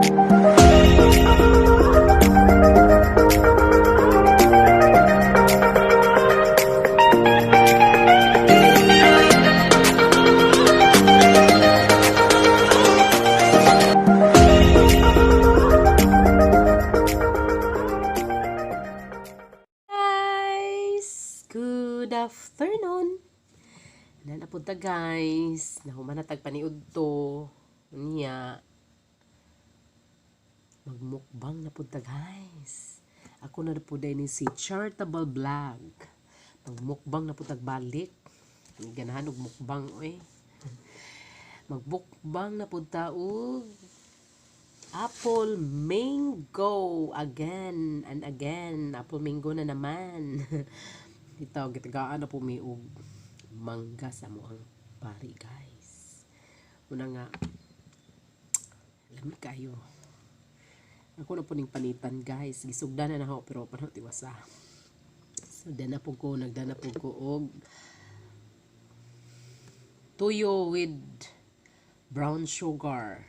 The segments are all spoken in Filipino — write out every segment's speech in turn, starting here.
Good afternoon. Napunta guys. Nahumanatag paniud to. Niya. Magmukbang na punta guys. Ako na po din si Charitable Vlog. Magmukbang na punta balik. Ganahan og mukbang oy. Magbukbang na punta og apple mango again and again. Apple mango na naman. Ito, gitagaan na po may og mangga sa mo ang pari guys. Una nga, lamig kayo. Ako na po ning panitan guys. Gisugdan na ako pero parang tiwasa. So, nagdana po ko og tuyo with brown sugar.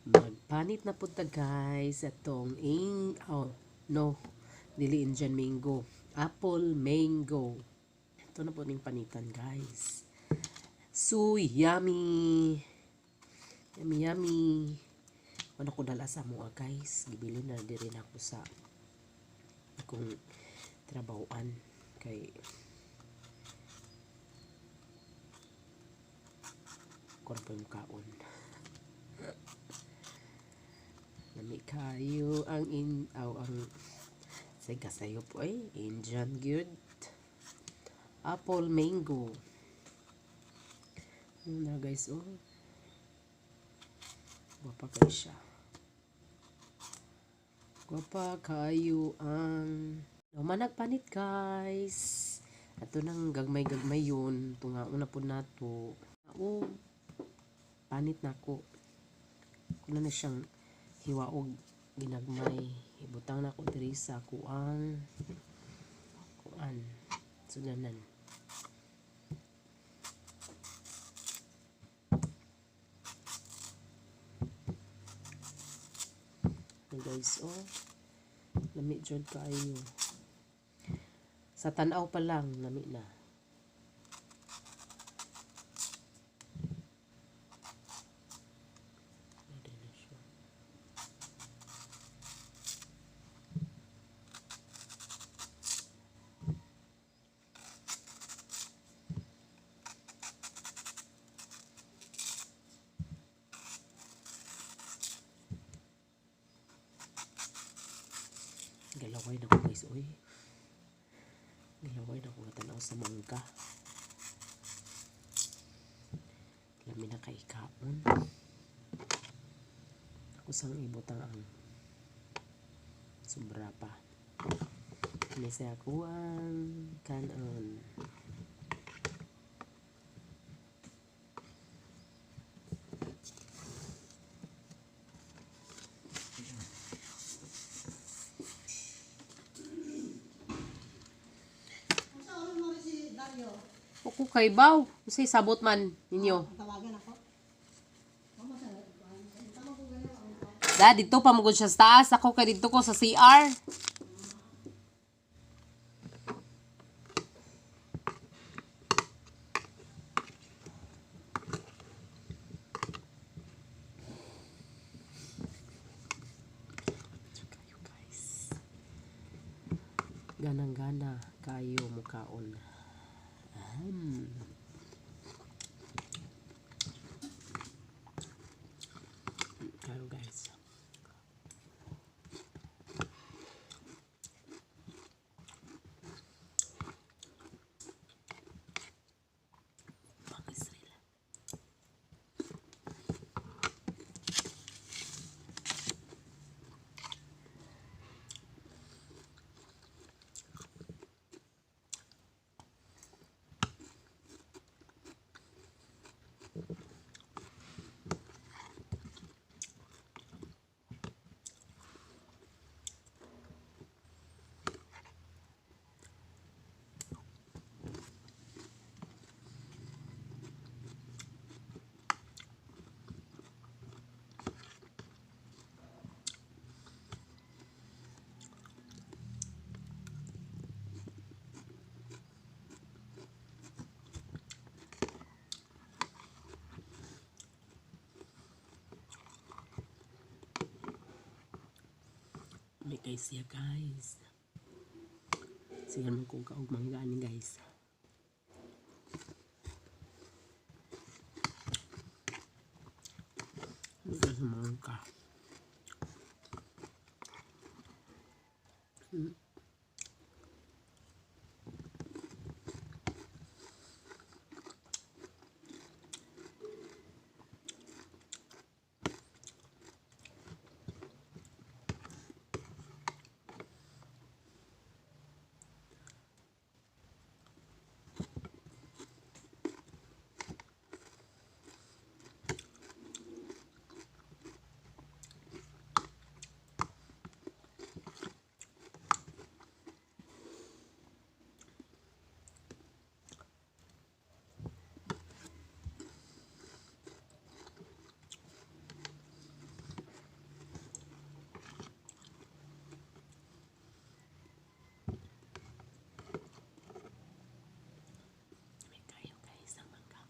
Magpanit na po ta guys atong dili Indian mango. Apple mango. Ito na po ning panitan guys. So yummy. Yummy yummy. Ano ko dala sa mga guys. Gibili na diri na ako sa akong trabahoan kay ko po yung kaon. Nami kayo ang say kasayo po ay Indian good apple mango. Na guys oh. Guwapa kayo siya. Guwapa kayo ang managpanit guys. Ato nang gagmay yun. Tungaon na po nato. Oh, panit na ko. Kung na siyang hiwaog ginagmay. Ibutang na ko diri sa kuan. Sudanan. Guys, oh. Lami jud kayo. Sa tanaw pa lang, lami na. Galaway na ko guys, oy. Galaway na ko tanaw sa mangga. Lami na kay kaon. Ako sang ibutang ang sobra pa. Ini sa ako ang kanon. Ako kay baw. Kasi sabot man ninyo. Da, dito pa magod siya sa taas. Ako kay dito ko sa CR. Ganang-gana kayo mukaon. Hello guys. May kay siya guys. Sige naman kung kaugmang gani guys. May kay sumang ka. May kayo guys ang mangga.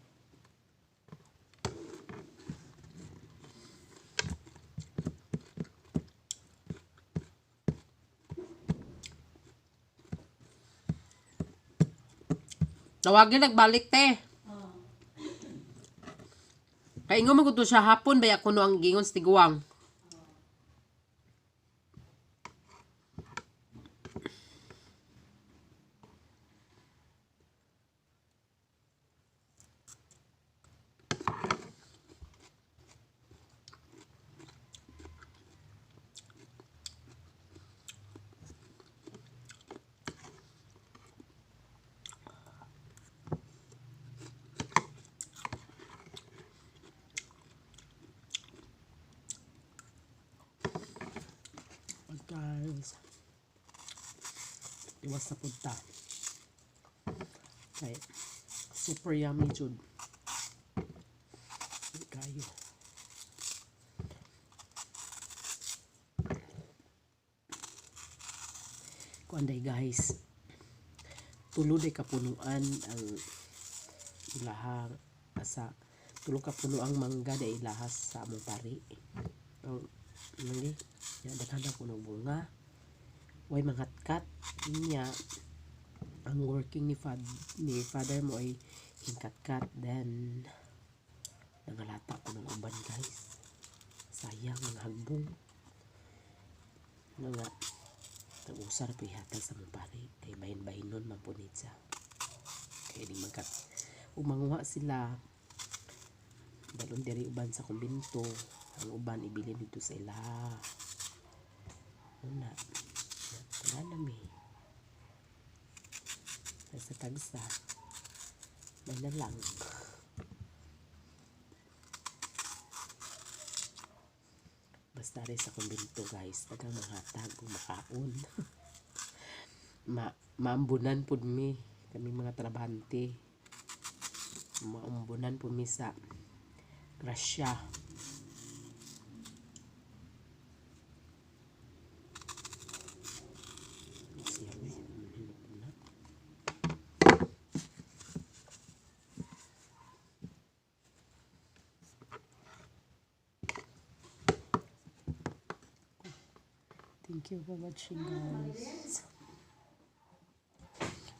Tawagin nagbalik te. Kaya ingo man ko to siya hapon baya kuno ang gingon sa tiguang. Guys, iwas sa punta. Okay. Super yummy jud. Kayo. Kuanday guys. Tulo day kapunuan ang ilahang asa. Tulo kapuno ang mangga day ilahas sa among pari. Nangi. Yan daghang puno bunga. Way mangatkat niya ang working ni father mo ay hingkat-kat, then nangalata ko ng uban guys. Sayang ang hagbong nga usar pihatag sa mga pare kay bahin-bahinon mapunit siya kay di magkat umanguha sila dalon diri uban sa kumbinto, ang uban ibilin dito sa ila una talanami sa tagsa may na lang basta rin sa kumbinto guys tagang mahatag o makaon maambunan po mi kami mga trabahante maambunan po mi sa grasya. Thank you for watching guys.